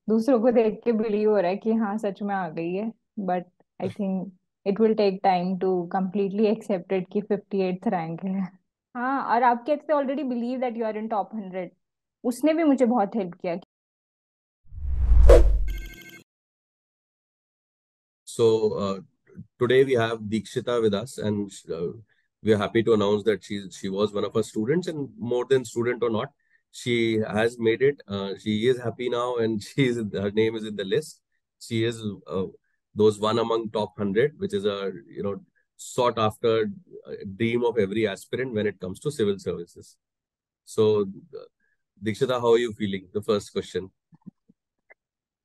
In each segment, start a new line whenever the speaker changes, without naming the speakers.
दूसरों को देख के बिलीव हो रहा है कि हाँ सच में आ गई है। But I think it will take time to completely accepted कि 58th रैंक है। हाँ, और आप कहते already believe that you are in top 100। उसने भी मुझे बहुत हेल्प किया।
So today we have Dikshita with us, and we are happy to announce that she was one of our students, and more than student or not, she has made it. She is happy now, and her name is in the list. She is those one among top 100, which is a sought after dream of every aspirant when it comes to civil services. So, Dikshita, how are you feeling? The first question.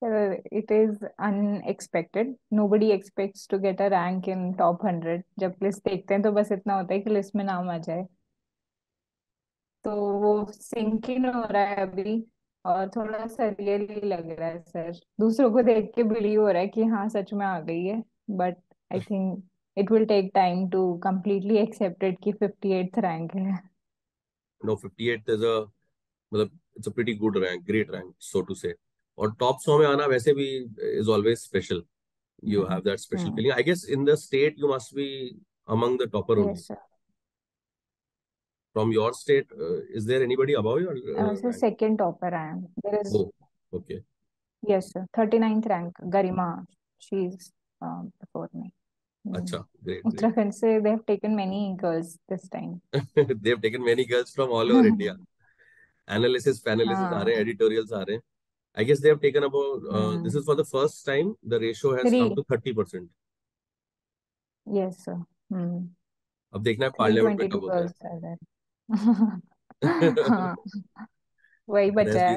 It is unexpected, nobody expects to get a rank in top 100। जब list देखते हैं तो बस इतना होता है कि list में नाम आ जाए। तो वो सिंक इन हो रहा है अभी। और थोड़ा सा रियली लग रहा है सर, दूसरों को देख के बिलीव हो रहा है कि हाँ सच में आ गई है। But I think it will take time to completely accepted कि 58th रैंक है।
58 is a मतलब it's a pretty good rank, great rank so to say. और टॉप 100 में आना वैसे भी is always special. You have that special
hmm.
Feeling, I guess in the state you must be among the topper only.
Yes sir.
From your state, is there anybody above your
sir
rank?
Second topper I am, there is.
Oh, okay.
Yes sir, 39th rank Garima, she is before me.
Acha, great, great.
Uttarakhand से they have taken many girls this time.
They've taken many girls from all over India. Analysis, analysis आ रहे हैं,
हाँ।
editorials आ रहे हैं. I guess they have taken about, this
hmm.
is for the first time, the ratio has
three.
come to 30%.
Yes sir. Hmm.
अब देखना है
three
parliament में
twenty two
कब होता
गर्ल्स आर देयर।
है.
हाँ, वही
That
बचा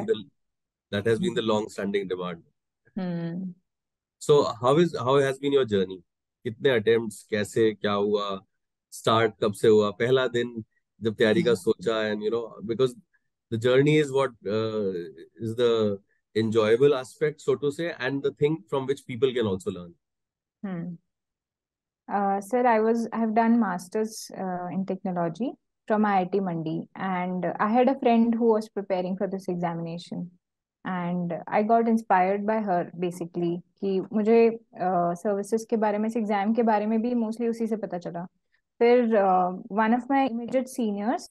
has been
है।
the long standing demand.
Hmm.
So how has been your journey? कितने attempts, कैसे क्या हुआ, start कब से हुआ, पहला दिन जब तैयारी का सोचा, and because the journey is what is the enjoyable aspect, so to say, and the thing from which people can also learn.
Hmm. Sir, I have done masters in technology from IIT Mandi, and I had a friend who was preparing for this examination, and I got inspired by her basically कि मुझे services के बारे में, इस exam के बारे में भी मोस्टली उसी से पता चला। फिर one of my immediate seniors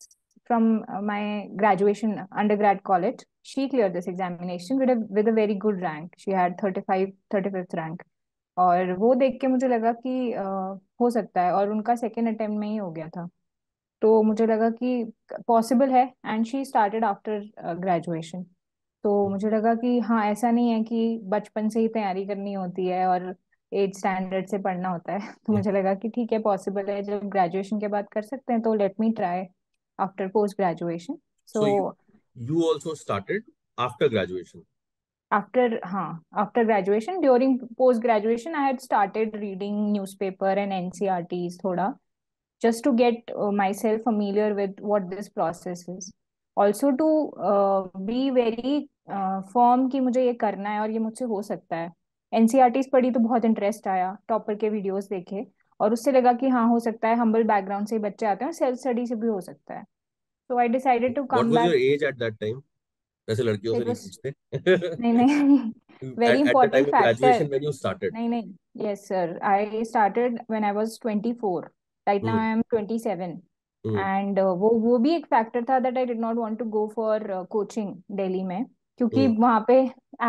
from my graduation undergrad college, she cleared this examination with a very good rank. She had 35 35th rank। और वो देख के मुझे लगा कि हो सकता है, और उनका सेकेंड अटेम्प्ट में ही हो गया था। तो मुझे लगा कि पॉसिबल है, and she started after graduation. तो मुझे लगा कि हाँ, ऐसा नहीं है कि बचपन से ही तैयारी करनी होती है और 8th स्टैंडर्ड से पढ़ना होता है। तो
Mm.
मुझे लगा कि ठीक है, पॉसिबल है, जब ग्रेजुएशन के बाद कर सकते हैं तो let me try after post graduation.
So you
so
you also started after graduation.
After, हाँ, after graduation, during post graduation I had started reading newspaper and NCERTs थोड़ा, just to get myself familiar with what this process is, also to be very firm कि मुझे ये करना है और ये मुझसे हो सकता है। एनसीईआरटीज पढ़ी तो बहुत इंटरेस्ट आया, टॉपर के वीडियोस देखे, और उससे लगा कि हाँ हो सकता है, हम्बल बैकग्राउंड से ही बच्चे आते हैं, सेल्फ स्टडी से भी हो सकता है। So I decided to
What
come
was your
back.
age at that time? वैसे लड़कियों से
इट
नहीं
वाज,
पूछते.
नहीं नहीं, very
At the time
important
of
factor.
graduation when you started.
नहीं नहीं, yes sir, I started when I was 24। Right now
Hmm.
I am 27।
Hmm.
And वो भी एक फैक्टर था that I did not want to go for coaching Delhi में, क्योंकि
Hmm.
वहाँ पे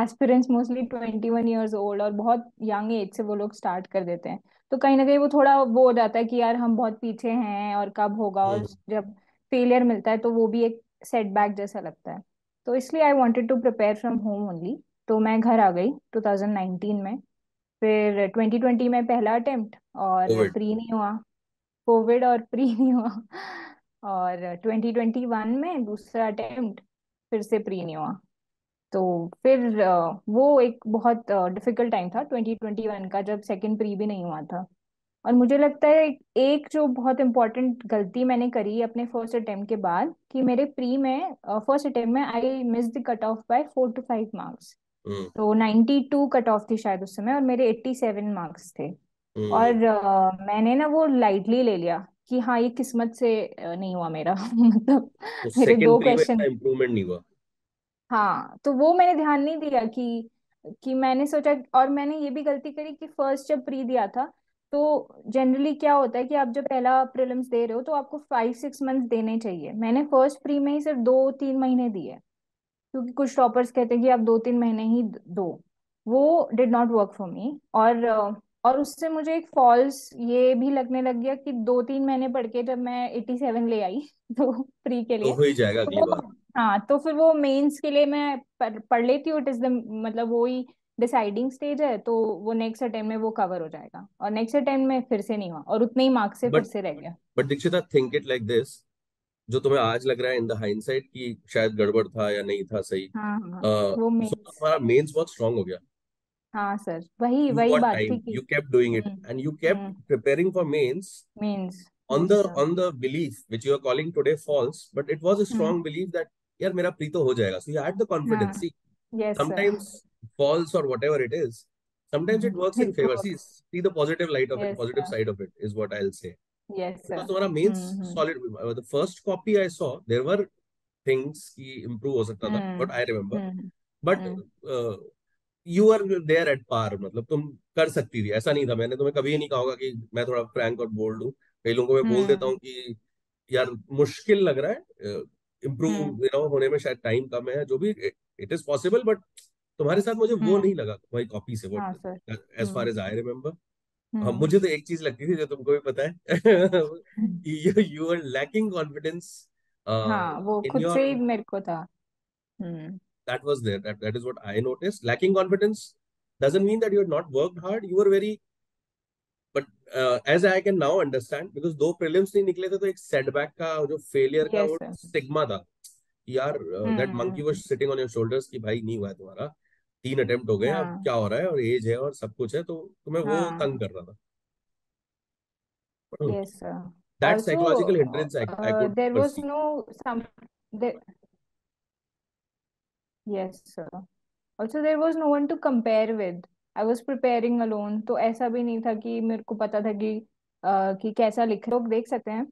एस्पिरेंट्स मोस्टली 21 ईयर्स ओल्ड, और बहुत यंग एज से वो लोग स्टार्ट कर देते हैं। तो कहीं ना कहीं वो थोड़ा वो हो जाता है कि यार हम बहुत पीछे हैं और कब होगा, और
Hmm.
जब फेलियर मिलता है तो वो भी एक सेटबैक जैसा लगता है। तो इसलिए I wanted to prepare from home only. तो मैं घर आ गई 2019 में। फिर 2020 में पहला अटेम्प्ट, और
COVID.
प्री नहीं हुआ। कोविड और प्री नहीं हुआ। और 2021 में दूसरा अटेम्प्ट, फिर से प्री नहीं हुआ। तो फिर वो एक बहुत डिफिकल्ट टाइम था 2021 का, जब सेकंड प्री भी नहीं हुआ था। और मुझे लगता है एक जो बहुत इंपॉर्टेंट गलती मैंने करी अपने फर्स्ट अटेम्प्ट के बाद, कि मेरे प्री में फर्स्ट अटेम्प्ट में I miss the cut off by 4 to 5 marks.
Hmm.
तो 92 कट ऑफ थी शायद उस समय, और मेरे 87 मार्क्स थे।
Hmm.
और मैंने ना वो लाइटली ले लिया कि हाँ ये किस्मत से नहीं हुआ मेरा। मतलब
तो
मेरे
सेकेंड
दो
प्री में
क्वेश्चन।
इतना इम्प्रूवमेंट नहीं हुआ.
हाँ, तो वो मैंने ध्यान नहीं दिया कि कि मैंने सोचा, और मैंने ये भी गलती करी कि फर्स्ट जब प्री दिया था, तो जनरली क्या होता है कि आप जब पहला प्रीलिम्स दे रहे हो तो आपको 5-6 मंथ देने चाहिए। मैंने फर्स्ट प्री में ही सिर्फ 2-3 महीने दिए, क्योंकि कुछ टॉपर्स कहते हैं कि आप 2-3 महीने ही दो। वो did not work for me. और उससे मुझे एक फॉल्स ये भी लगने लग गया कि 2-3 महीने पढ़ के जब मैं 87 ले आई तो प्री के
तो
लिए,
हो ही जाएगा
तो
अगली
वो,
बार।
हाँ, तो फिर वो मेंस के लिए मैं पढ़ लेती हूँ। इट इज द मतलब वो ही डिसाइडिंग स्टेज है, तो वो नेक्स्ट अटेम्प्ट में वो कवर हो जाएगा। और नेक्स्ट अटेम्प्ट में फिर से नहीं हुआ, और उतने ही मार्क्स से फिर
बट
से रह गया।
But Dikshita, think it like this, जो तुम्हें आज लग रहा है इन द हाइंडसाइट कि शायद गड़बड़ था या नहीं था सही,
हाँ हाँ, वो
सो
मेंस।
तुम्हारा मेंस बहुत स्ट्रांग हो गया।
हाँ सर, वही
You
वही
got
बात थी
time,
कि
you kept doing it,
hmm
and you kept
hmm
preparing for mains
means,
on
yes
the
sir.
on the belief which you are calling today false, but it was a
hmm,
strong belief that यार मेरा pre तो हो जाएगा. So you had the confidence.
हाँ,
See,
yes sir.
sometimes false or whatever it is, sometimes it works in
it
favor. See,
works.
see the positive light of it,
yes
positive
sir.
side of it is what I'll say.
Yes
Because
sir.
तुम्हारा mains
hmm
solid. The first copy I saw, there were things कि improve हो सकता था,
hmm
what I remember.
Hmm
But
hmm
uh, you are there at par, मतलब तुम कर सकती थी, ऐसा नहीं था. मैंने तुम्हें कभी नहीं कहा होगा कि मैं थोड़ा फ्रैंक और बोल्ड हूँ. कई लोगों को मैं बोल देता
हम्म
हूँ कि यार मुश्किल लग रहा है,
हम्म
इम्प्रूव होने में शायद टाइम कम है, जो भी इट इज पॉसिबल. बट तुम्हारे साथ मुझे वो
हम्म,
नहीं लगा तुम्हारी कॉपी से,
हाँ
what
sir.
As far
hmm
as I remember.
Hmm
मुझे तो एक चीज लगती थी जो तुमको भी पता है
हम्म।
यू आर लैकिंग कॉन्फिडेंस
हाँ, वो
इन
खुद से ही
योर.
मेरे को था। हम्म
That was there. That is what I noticed. Lacking confidence doesn't mean that you had not worked hard. You were very, but as I can now understand, because दो prelims नहीं निकले थे, तो एक setback का जो failure का
yes
वो
सर।
stigma था. यार that monkey was
hmm,
sitting on your shoulders कि भाई नहीं हुआ है तुम्हारा, 3 अटेम्प्ट हो गए, अब
हाँ
क्या हो रहा है, और एज है और सब कुछ है, तो तुम्हें वो
हाँ,
तंग कर रहा था.
Yes sir.
That
also
psychological hindrance I could
there was
perceive.
No some, yes sir. Also there was no one to compare with. I was preparing alone, तो ऐसा भी नहीं था कि मेरे को पता था कि कैसा लिख लोग देख सकते हैं,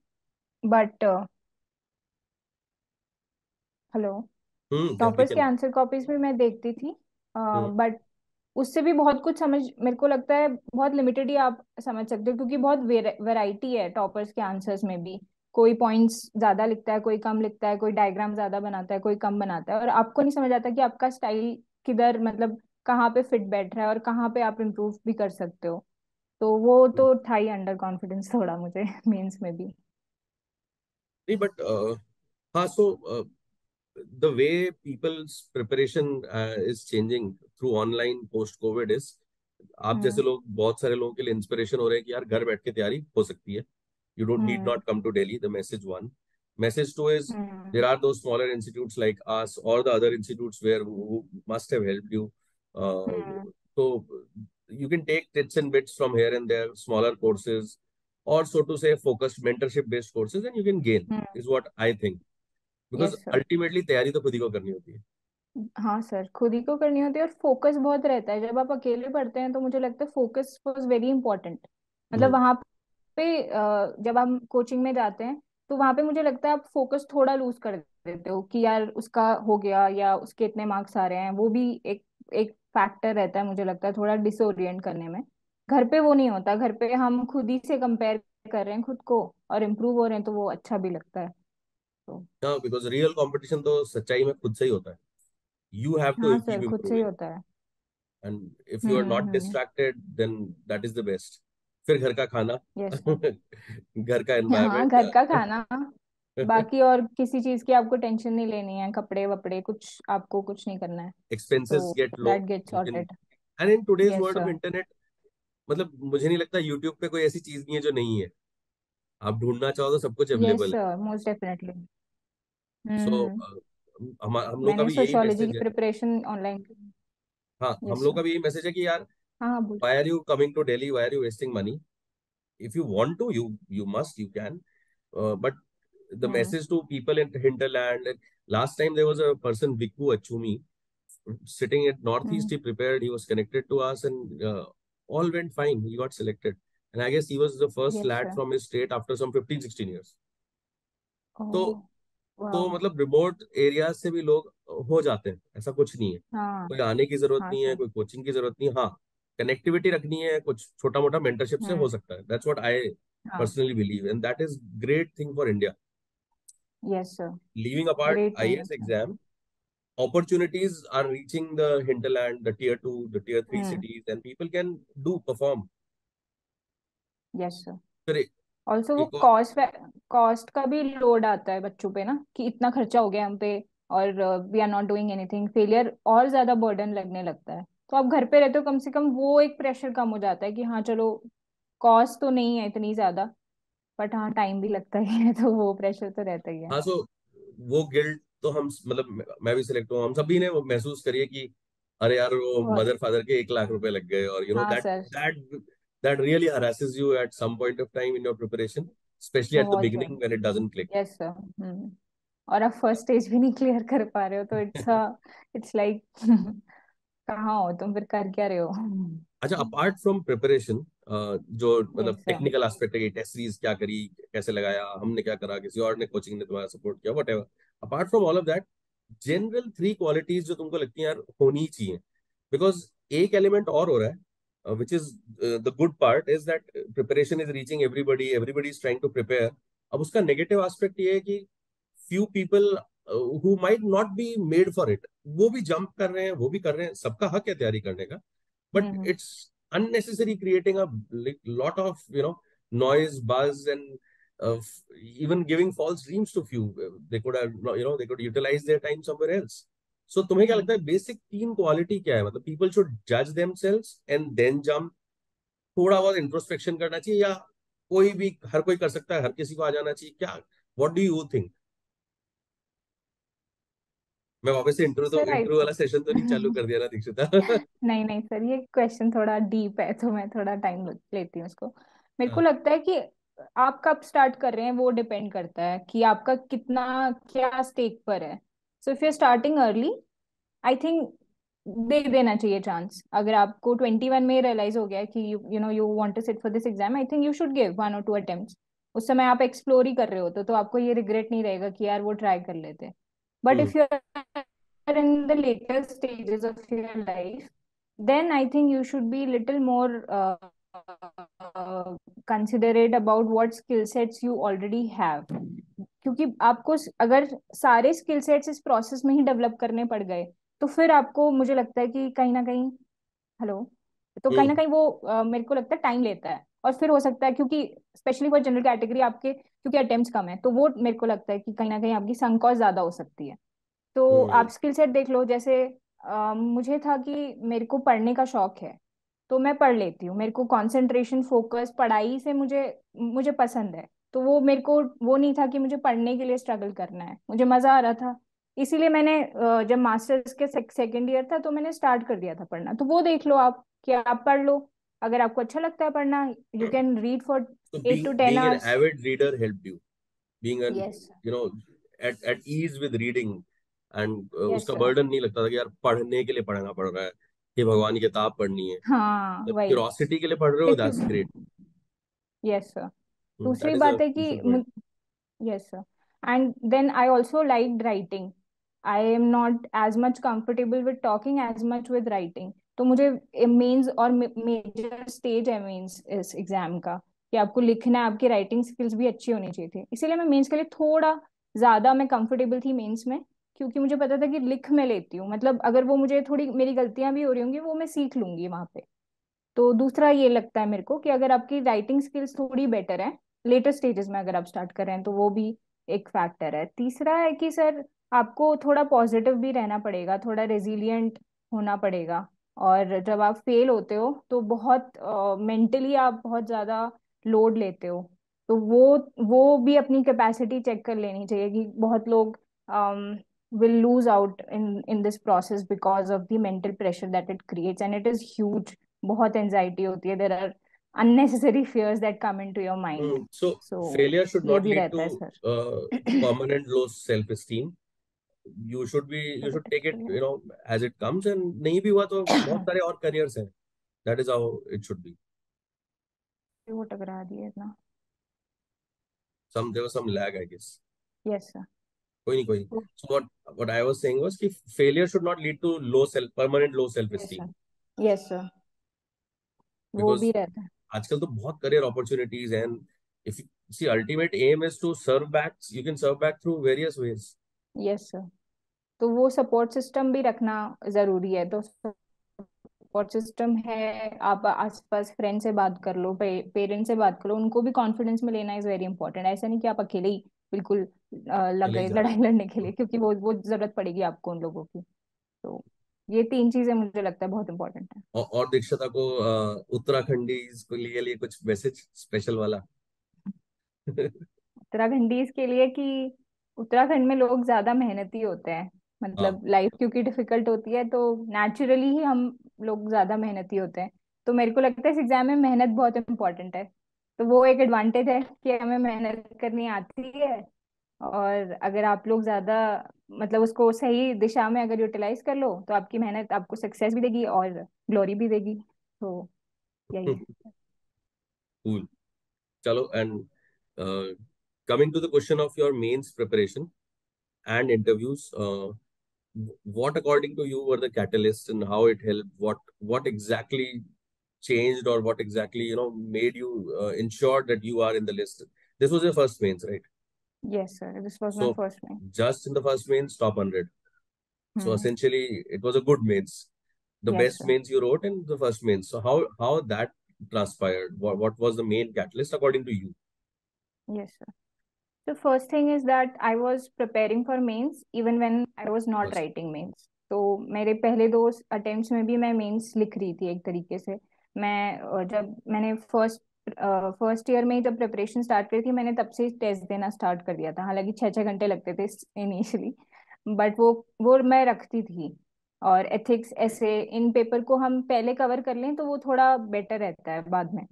बट हेलो,
We
टॉपर्स के
can.
आंसर कॉपीज भी मैं देखती थी,
Hmm.
बट उससे भी बहुत कुछ समझ, मेरे को लगता है बहुत लिमिटेड ही आप समझ सकते हो, क्योंकि बहुत वैरायटी है टॉपर्स के आंसर्स में भी। कोई पॉइंट्स ज्यादा लिखता है, कोई कम लिखता है, कोई डायग्राम ज्यादा बनाता है, कोई कम बनाता है, और आपको नहीं समझ आता कि आपका स्टाइल किधर, मतलब कहाँ पे फिट बैठ रहा है और कहाँ पे आप इम्प्रूव भी कर सकते हो। तो वो तो था ही अंडर कॉन्फिडेंस थोड़ा मुझे मेंस में भी।
नहीं, बट हाँ, so the way people's preparation is changing through online post COVID is, आप जैसे
हम्म
लोग बहुत सारे लोगों के लिए इंस्पिरेशन हो रहे हैं कि यार घर बैठ के तैयारी हो सकती है. You don't need
hmm
not come to Delhi. The message one. Message two is
hmm
there are those smaller institutes like us or the other institutes where who must have helped you. Uh,
hmm
so you can take bits and bits from here and there, smaller courses, or so to say focused mentorship based courses, and you can gain, is what I think. Because
yes sir.
ultimately तैयारी तो खुद ही को करनी होती है.
हाँ sir, खुद ही को करनी होती है, और फोकस बहुत रहता है जब आप अकेले पढ़ते हैं, तो मुझे लगता है फोकस वॉज वेरी इंपॉर्टेंट। मतलब
हम्म.
वहां पे जब हम कोचिंग में जाते हैं, तो वहां पे मुझे लगता है आप फोकस थोड़ा लूज कर देते हो कि यार उसका हो गया या उसके इतने मार्क्स आ रहे हैं, वो भी एक एक फैक्टर रहता है मुझे लगता है थोड़ा डिसोरिएंट करने में। घर पे वो नहीं होता, घर पे हम खुद ही से कंपेयर कर रहे हैं खुद को और इम्प्रूव हो रहे हैं, तो वो अच्छा भी लगता है। तो
हाँ, बिकॉज रियल कंपटीशन तो सच्चाई में खुद से ही होता है. You have to
हाँ सर,
keep
खुद से ही
improving.
होता है।
And if you are not
hmm,
distracted, then that is the best. फिर घर का खाना,
यस सर।
घर का
हाँ,
एनवायरमेंट,
घर का खाना, बाकी और किसी चीज की आपको टेंशन नहीं लेनी है, कपड़े वपड़े कुछ आपको कुछ नहीं करना है।
expenses
तो
get low.
That get
You can,
sorted.
and in today's
yes
world of
sir.
internet, मतलब मुझे नहीं लगता यूट्यूब पे कोई ऐसी चीज नहीं है जो नहीं है. आप ढूंढना चाहो तो सब कुछ
यस
अवेलेबल है.
Sir, most definitely.
So
hmm,
हम लोग का
मैंने
भी यही
सोशियोलॉजी की
मैसेज है.
प्रिपरेशन ऑनलाइन की।
हाँ, हम
यस
लोग का
सर।
भी यही मैसेज है कि यार,
हाँ हाँ, बोल।
why are you coming to Delhi? Why are you wasting money? If you want to, you must, you can. But the
hmm
message to people in hinterland, and last time there was a person, Viku Achumi, sitting at Northeast.
Hmm,
He prepared, he was connected to us, and all went fine. He got selected, and I guess he was the first
yes
lad
sir.
from his state after some 15-16 years. तो
ओह,
तो
वाह।
मतलब remote areas से भी लोग हो जाते हैं, ऐसा कुछ नहीं है।
हाँ।
कोई आने की जरूरत
हाँ
नहीं है,
सर।
कोई कोचिंग की जरूरत नहीं है। हाँ, कनेक्टिविटी रखनी है, कुछ छोटा मोटा मेंटरशिप से हो
हम्म।
सकता है। दैट्स व्हाट आई
हाँ।
Personally believe, and that is great thing for India.
Yes sir.
Leaving apart
great thing
IAS
sir.
exam, opportunities are reaching the hinterland, the tier 2, the tier 3
hmm.
cities, and people can do perform.
Yes sir.
फिर
also वो
एक और,
cost का भी load आता है बच्चों पे ना, कि इतना खर्चा हो गया हम पे, और we are not doing anything, failure और ज्यादा बर्डन लगने लगता है। तो आप घर पे रहते हो, कम से कम वो एक प्रेशर कम हो जाता है कि हाँ चलो, कॉस्ट तो नहीं है इतनी ज्यादा, बट हाँ टाइम भी लगता ही है, तो वो प्रेशर तो रहता ही है।
हाँ, सो वो गिल्ट तो हम, मतलब मैं भी सिलेक्ट हूँ, हम सभी ने वो महसूस करिए कि अरे यार, वो
बहुत।
मदर फादर के 1 लाख रुपए लग गए, और
हाँ
that
sir.
That that really harasses you at some point of time in your preparation, especially at the
बहुत
beginning
ज्यादा।
when it doesn't click.
Yes sir. Hmm. और आप फर्स्ट स्टेज भी नहीं क्लियर कर पा रहे हो, तो इट्स लाइक कहाँ हो तुम, फिर कर क्या रहे हो?
अच्छा, अपार्ट फ्रॉम प्रिपरेशन, जो मतलब
यस सर।
टेक्निकल एस्पेक्ट है, टेस्ट सीरीज क्या करी, कैसे लगाया, हमने क्या करा, किसी और ने कोचिंग ने तुम्हारा सपोर्ट किया, what ever, apart from all of that, general 3 qualities जो तुमको लगती हैं यार होनी चाहिए, बिकॉज एक एलिमेंट और हो रहा है, which is the good part is that preparation is reaching everybody, everybody is trying to prepare. अब उसका नेगेटिव एस्पेक्ट ये है कि few people who might not be made for it, वो भी जंप कर रहे हैं, वो भी कर रहे हैं, सबका हक है तैयारी करने का, but
hmm.
it's unnecessary creating a lot of noise, buzz, and uh, even giving false dreams to few. They could have, they could utilize their time somewhere else. So तुम्हें क्या लगता है,
हम्म।
बेसिक 3 क्वालिटी क्या है? मतलब people should judge themselves and then jump, थोड़ा बहुत introspection करना चाहिए, या कोई भी, हर कोई कर सकता है, हर किसी को आ जाना चाहिए क्या? What do you think? मैं वापस से
सर आई
इंटरव्यू वाला सेशन तो नहीं चालू कर दिया ना, दीक्षिता?
नहीं नहीं सर, ये क्वेश्चन थोड़ा डीप है, तो मैं थोड़ा टाइम लेती हूँ इसको। मेरे को
हाँ।
लगता है कि आप कब स्टार्ट कर रहे हैं वो डिपेंड करता है कि आपका कितना, क्या स्टेक पर है। So if you are starting early, I think दे देना चाहिए चांस। अगर आपको 21 में रियलाइज हो गया है कि you know you want to sit for this exam, I think you should give 1 or 2 attempts. उस समय आप एक्सप्लोर ही कर रहे होते तो आपको ये रिग्रेट नहीं रहेगा कि यार वो ट्राई कर लेते। But
hmm.
If you are in the later stages of your life, then I think you should be little more considerate about what skill sets you already have। क्योंकि आपको अगर सारे स्किल सेट्स इस process में ही develop करने पड़ गए, तो फिर आपको, मुझे लगता है कि कहीं ना कहीं, हेलो, तो कहीं ना
हम्म।
कहीं वो मेरे को लगता है टाइम लेता है। और फिर हो सकता है, क्योंकि स्पेशली फॉर जनरल कैटेगरी आपके, क्योंकि अटेम्प्ट्स कम है, तो वो मेरे को लगता है कि कहीं ना कहीं आपकी संक कॉस्ट ज्यादा हो सकती है। तो
हम्म।
आप स्किल सेट देख लो। जैसे मुझे था कि मेरे को पढ़ने का शौक है, तो मैं पढ़ लेती हूँ। मेरे को कंसंट्रेशन, फोकस, पढ़ाई से मुझे मुझे पसंद है। तो वो मेरे को वो नहीं था कि मुझे पढ़ने के लिए स्ट्रगल करना है, मुझे मजा आ रहा था। इसीलिए मैंने जब मास्टर्स के सेकेंड ईयर था, तो मैंने स्टार्ट कर दिया था पढ़ना। तो वो देख लो आप, कि आप पढ़ लो। अगर आपको अच्छा लगता है पढ़ना, you can read for
So
8 to 10
being an
hours.
avid reader helped you, being an,
yes.
you know at ease with reading, and
yes
उसका
सर।
बर्डन नहीं लगता था कि यार पढ़ने के लिए पढ़ना पड़ रहा है, कि भगवान की किताब पढ़नी है।
हाँ
जब
वही।
क्यूरोसिटी के लिए पढ़ रहे हो, दैट्स ग्रेट।
Yes sir. दूसरी
दैट इज अ
बात है कि,
crucial point.
yes sir, and then I also liked writing. I am not as much comfortable with talking as much with writing. तो मुझे मेंस और मेजर स्टेज है mains इस exam का, कि आपको लिखना है, आपकी राइटिंग स्किल्स भी अच्छी होनी चाहिए थी। इसीलिए मैं मेंस के लिए थोड़ा ज्यादा मैं कंफर्टेबल थी मेंस में, क्योंकि मुझे पता था कि लिख मैं लेती हूँ। मतलब अगर वो मुझे थोड़ी, मेरी गलतियां भी हो रही होंगी, वो मैं सीख लूंगी वहां पे। तो दूसरा ये लगता है मेरे को कि अगर आपकी राइटिंग स्किल्स थोड़ी बेटर है लेटर स्टेजेस में, अगर आप स्टार्ट कर रहे हैं, तो वो भी एक फैक्टर है। तीसरा है कि सर, आपको थोड़ा पॉजिटिव भी रहना पड़ेगा, थोड़ा रेजिलिएंट होना पड़ेगा। और जब आप फेल होते हो, तो बहुत मेंटली आप बहुत ज्यादा लोड लेते हो। तो वो भी अपनी कैपेसिटी चेक कर लेनी चाहिए, कि बहुत लोग will lose out in this process because of the mental pressure that it creates, and it is huge। बहुत एंजाइटी होती है, there are unnecessary fears that come into your mind।
So
so
failure should
ये
not
भी
lead
रहता
to
है sir.
permanent low self esteem. You should take it, as it comes, and नहीं भी हुआ तो बहुत सारे और careers हैं. That is how it should be.
वो टकरा दिए इतना।
There was some lag, I guess.
Yes sir.
कोई नहीं, कोई नहीं. So what I was saying was कि failure should not lead to permanent low self
yes
esteem.
Sir, yes sir, वो
Because
भी रहता है।
आजकल तो बहुत career opportunities हैं, and if you see ultimate aim is to serve back, you can serve back through various ways.
Yes sir, तो वो सपोर्ट सिस्टम भी रखना जरूरी है। तो सपोर्ट सिस्टम है, आप आसपास फ्रेंड से बात कर लो, पेरेंट्स से बात करो, उनको भी कॉन्फिडेंस में लेना इज वेरी इंपॉर्टेंट। ऐसा नहीं कि आप अकेले ही बिल्कुल लग
चले ही
गए
जा रहे
लड़ाई लड़ने के लिए,
हो.
क्योंकि वो जरूरत पड़ेगी आपको उन लोगों की। तो ये तीन चीजें मुझे लगता है बहुत इंपॉर्टेंट है।
और दीक्षिता को उत्तराखंडी के लिए कुछ मैसेज स्पेशल वाला.
उत्तराखंडीज के लिए कि उत्तराखंड में लोग ज्यादा मेहनती होते हैं।
हाँ.
मतलब लाइफ क्योंकि डिफिकल्ट होती है, तो नेचुरली ही हम लोग ज्यादा मेहनती होते हैं। तो मेरे को लगता है इस एग्जाम में मेहनत बहुत इंपॉर्टेंट है। तो वो एक एडवांटेज है कि हमें मेहनत करनी आती है। और अगर आप लोग ज्यादा मतलब उसको सही दिशा में अगर यूटिलाइज कर लो, तो आपकी मेहनत आपको सक्सेस भी देगी और ग्लोरी भी देगी। तो यही है।
Cool. Chalo, and coming to the question of your mains preparation and interviews, what according to you were the catalysts and how it helped? What exactly changed, or what exactly made you ensure that you are in the list? This was your first mains, right?
Yes sir, this was my
So
first में।
just in the first mains, top 100. So
hmm.
essentially, it was a good mains, the
yes
best
sir.
mains you wrote in the first mains. So how that transpired? What was the main catalyst according to you?
Yes sir, the first thing is that I was preparing for mains even when I was not
First.
writing mains। तो मेरे पहले दो attempts में भी मैं mains लिख रही थी एक तरीके से। मैं जब मैंने फर्स्ट ईयर में ही जब प्रिपरेशन स्टार्ट करी थी, मैंने तब से टेस्ट देना स्टार्ट कर दिया था। हालांकि 6-6 घंटे लगते थे इनिशियली, बट वो मैं रखती थी। और एथिक्स ऐसे इन पेपर को हम पहले कवर कर लें तो वो थोड़ा बेटर रहता है बाद में।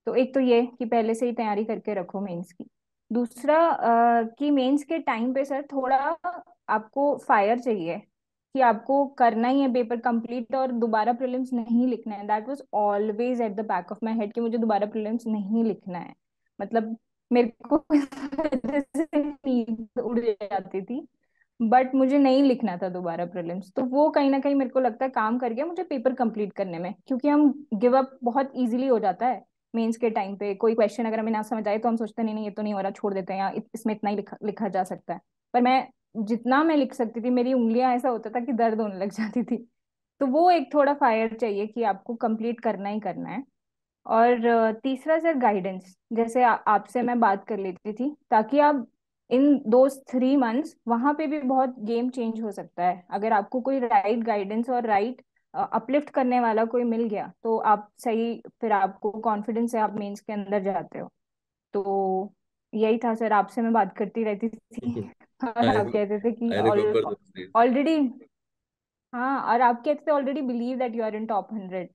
तो एक तो ये कि पहले से ही तैयारी करके रखो मेंस की। दूसरा कि मेंस के टाइम पे सर थोड़ा आपको फायर चाहिए कि आपको करना ही है पेपर कंप्लीट और दोबारा प्रीलिम्स नहीं लिखना है। That was always at the back of my head कि मुझे दोबारा प्रीलिम्स नहीं लिखना है। मतलब मेरे को इस वजह से नींद उड़ जाती थी, बट मुझे नहीं लिखना था दोबारा प्रीलिम्स। तो वो कहीं ना कहीं मेरे को लगता है काम कर गया मुझे पेपर कंप्लीट करने में, क्योंकि हम गिव अप बहुत इजीली हो जाता है मेंस के टाइम पे। कोई क्वेश्चन अगर हमें ना समझ आए तो हम सोचते हैं नहीं नहीं ये तो नहीं हो रहा, छोड़ देते हैं, या इसमें इतना ही लिखा जा सकता है। पर मैं जितना मैं लिख सकती थी, मेरी उंगलियां ऐसा होता था कि दर्द होने लग जाती थी। तो वो एक थोड़ा फायर चाहिए कि आपको कंप्लीट करना ही करना है। और तीसरा सर गाइडेंस, जैसे आपसे मैं बात कर लेती थी ताकि आप इन दो 3 मंथ्स वहां पे भी बहुत गेम चेंज हो सकता है। अगर आपको कोई राइट गाइडेंस और राइट अपलिफ्ट करने वाला कोई मिल गया तो आप सही, फिर आपको कॉन्फिडेंस है, आप मेंस के अंदर जाते हो। तो यही था सर, आपसे मैं बात करती रहती थी और
I
आप कहते थे कि
I remember those days.
Already, हाँ, और आप कहते थे already believe that you are in top 100।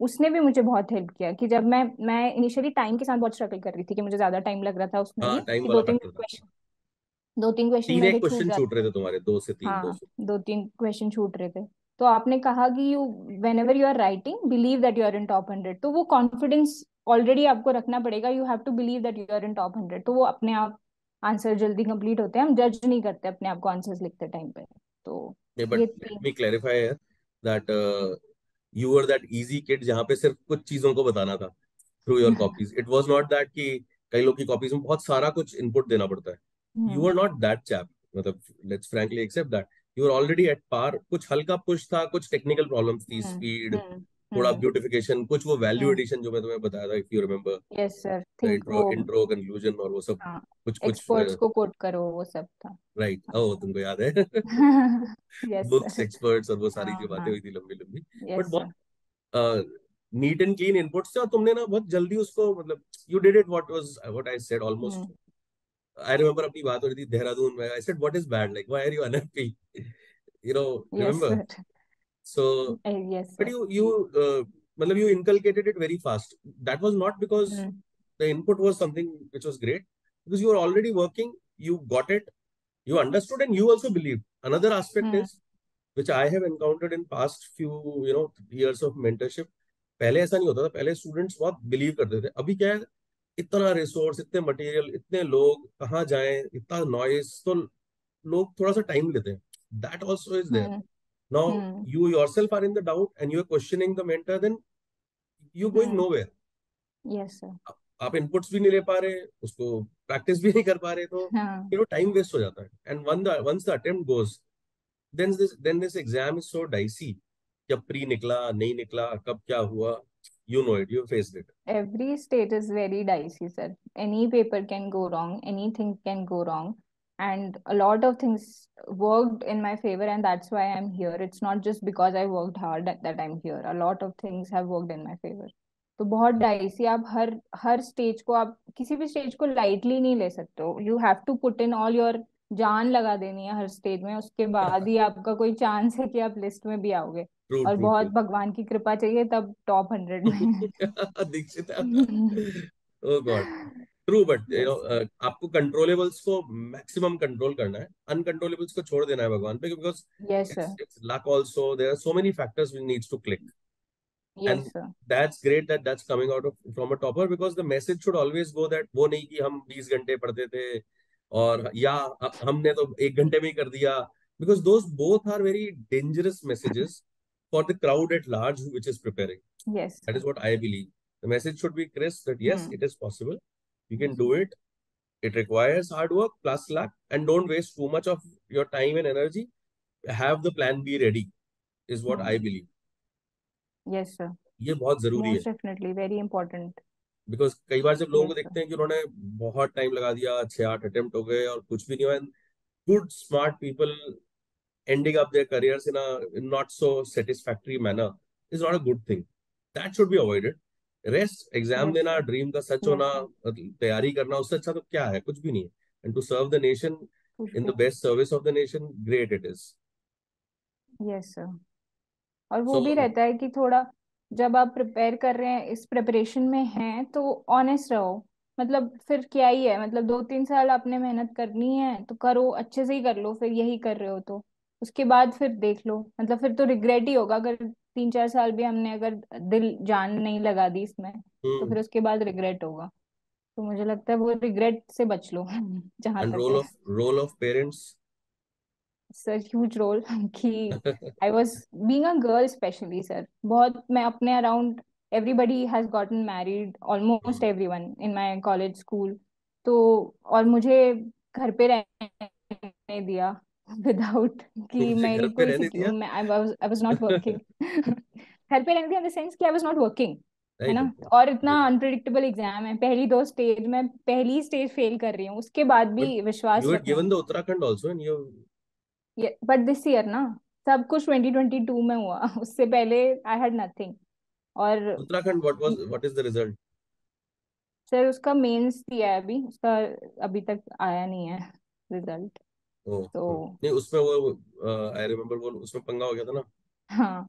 उसने भी मुझे बहुत हेल्प किया कि जब मैं इनिशियली टाइम के साथ बहुत स्ट्रगल कर रही थी कि मुझे ज्यादा टाइम लग रहा था उसमें
हाँ,
भी,
टाइम
कि
वाला फैक्टर था.
दो तीन क्वेश्चन
तीन एक
मेरे छूट
क्वेश्चन छूट
जाते
रहे
थे।
थे तुम्हारे, दो से तीन, दो
हाँ,
से.
2-3 क्वेश्चन छूट रहे थे। तो आपने कहा कि you whenever you are writing believe that you are in top 100। तो वो कॉन्फिडेंस ऑलरेडी आपको रखना पड़ेगा। You have to believe that you are in top 100, तो वो अपने आप आंसर जल्दी कंप्लीट होते हैं। हम जज नहीं करते अपने आप को आंसर्स लिखते टाइम पे। तो
नहीं, बट
ये
लेट
तीन।
मी क्लैरिफाई है that you were that easy kid जहाँ पे सिर्फ कुछ चीजों को बताना था through your copies. It was not that कि कई लोग की कॉपीज में बहुत सारा कुछ इनपुट देना पड़ता है. You
hmm.
Are not that chap. मतलब let's frankly accept that you are already at par. कुछ हल्का पुश था, कुछ टेक्निकल प्रॉब्लम्स थी,
हम्म।
स्पीड,
हम्म।
थोड़ा
हम्म।
ब्यूटिफिकेशन, कुछ वो वैल्यू
हम्म।
एडिशन जो मैं तुम्हें बताया था, if you remember,
yes sir,
the
think
intro
वो।
इंट्रो कंक्लूजन और वो सब.
हाँ,
कुछ कुछ.
एक्सपर्ट्स को कोट करो, वो सब था।
राइट. ओ, तुमको याद है.
Yes
books,
sir.
एक्सपर्ट्स और वो सारी
हाँ
जो बातें
हाँ।
हुई थी लंबी लंबी. But
yes sir.
बहुत नीट एंड क्लीन इनपुट्स थे, और तुमने ना बहुत जल्दी उसको, मतलब you did it what I said almost.
Hmm.
I remember अपनी बात हो रही थी देहरादून में. I said what is bad, like why are you unhappy, you know.
Yes
remember.
Sir.
So
yes
but
sir.
you मतलब you inculcated it very fast. That was not because
hmm.
the input was something which was great, because you were already working, you got it, you understood, and you also believed. Another aspect
hmm.
is which I have encountered in past few years of mentorship. पहले ऐसा नहीं होता था. पहले students बहुत believe करते थे. अभी क्या है, इतना रिसोर्स, इतने मटेरियल, इतने लोग, कहाँ जाएं, इतना नॉइस, तो लोग थोड़ा सा टाइम लेते हैं. That also is there.
Hmm
Now
hmm
you yourself are in the doubt and you are questioning the mentor, then you're going
hmm
nowhere.
Yes sir.
आप इनपुट्स भी नहीं ले पा रहे, उसको प्रैक्टिस भी नहीं कर पा रहे, तो
हाँ.
टाइम वेस्ट हो जाता है. And once the attempt goes, then this exam is so dicey. जब प्री निकला, नहीं निकला, कब क्या हुआ, you know it, you faced it.
Every state is very dicey, sir. Any paper can go wrong, anything can go wrong. And a lot of things worked in my favor, and that's why I'm here. It's not just because I worked hard that I'm here. A lot of things have worked in my favor. तो बहुत dicey, आप हर हर stage को, आप किसी भी stage को lightly नहीं ले सकते हो. You have to put in all your जान लगा देनी है हर स्टेज में, उसके बाद ही आपका कोई चांस है कि आप लिस्ट में भी आओगे.
True,
और
true,
बहुत
true.
भगवान की कृपा चाहिए तब टॉप 100 में.
दीक्षिता. Oh God. True, but
Yes, sir.
आपको कंट्रोलेबल्स को मैक्सिमम कंट्रोल करना है, अनकंट्रोलेबल्स को छोड़ देना है भगवान पे, because
Yes,
it's
sir.
it's luck also. There are so many factors which needs to click. And
Yes, sir.
that's great that that's coming out of from a topper, because the message should always go that वो नहीं कि हम 20 घंटे पढ़ते थे और या हमने तो 1 घंटे में ही कर दिया, because those both are very dangerous messages for the crowd at large which is preparing.
Yes,
That
sir.
is what I believe. The message should be crisp that yes,
Hmm.
it is possible, you can
Yes.
do it. It requires hard work plus luck, and don't waste too much of your time and energy. Have the plan B ready is what I
Hmm.
believe.
Yes, sir.
ये बहुत जरूरी है.
Most definitely. Very important.
Because कई बार जब लोगों को
Yes, sir.
देखते हैं कि उन्होंने बहुत टाइम लगा दिया, 6-8 अटेम्प्ट हो गए और कुछ भी नहीं हुआ, and good smart people ending up their careers in a not so satisfactory manner is not a good thing. That should be avoided. Rest, exam
Yes,
देना,
sir.
ड्रीम का सच
Yes,
होना,
sir.
तैयारी करना, उससे अच्छा तो क्या है, कुछ भी नहीं है. And to serve the nation
कुछ
इन
भी
the best service of the nation, great it is.
नहीं. Yes, sir. और वो
सो
भी रहता है कि थोड़ा, जब आप प्रिपेयर कर रहे हैं, इस प्रिपरेशन में हैं, तो ऑनेस्ट रहो. मतलब फिर क्या ही है, मतलब 2-3 साल आपने मेहनत करनी है तो करो, अच्छे से ही कर लो. फिर यही कर रहे हो तो उसके बाद फिर देख लो. मतलब फिर तो रिग्रेट ही होगा अगर 3-4 साल भी हमने अगर दिल जान नहीं लगा दी इसमें, तो फिर उसके बाद रिग्रेट होगा. तो मुझे लगता है वो रिग्रेट से बच लो जहां
एंड
तक है.
Role of parents.
Sir huge role कि I was being a girl specially, sir. बहुत, मैं अपने around everybody has gotten married, almost everyone in my college school. तो और मुझे घर पे रहने दिया विदाउट कि
मुझे घर
मेरी
पे
कोई
रहने दिया.
मैं आई वाज नॉट वर्किंग. घर पे रहने दिया इन द सेंस कि आई वाज नॉट वर्किंग. है
राइट.
ना. और इतना अनप्रिडिक्टेबल एग्जाम है, पहली 2 स्टेज में पहली स्टेज फेल कर रही हूँ, उसके बाद
बट
भी विश्वास
यू हैड
रखना.
Given the Uttarakhand also, and you.
But this year ना, सब कुछ 2022 में हुआ. उससे पहले आई हैड नथिंग. और
Uttarakhand, what is the result?
Sir उसका मेंस दिया है अभी, उसका अभी तक आया नहीं है रिजल्ट.
ओ.
तो
नहीं, उसमें वो आई रिमेम्बर वो उसमें पंगा हो गया था ना.
हाँ,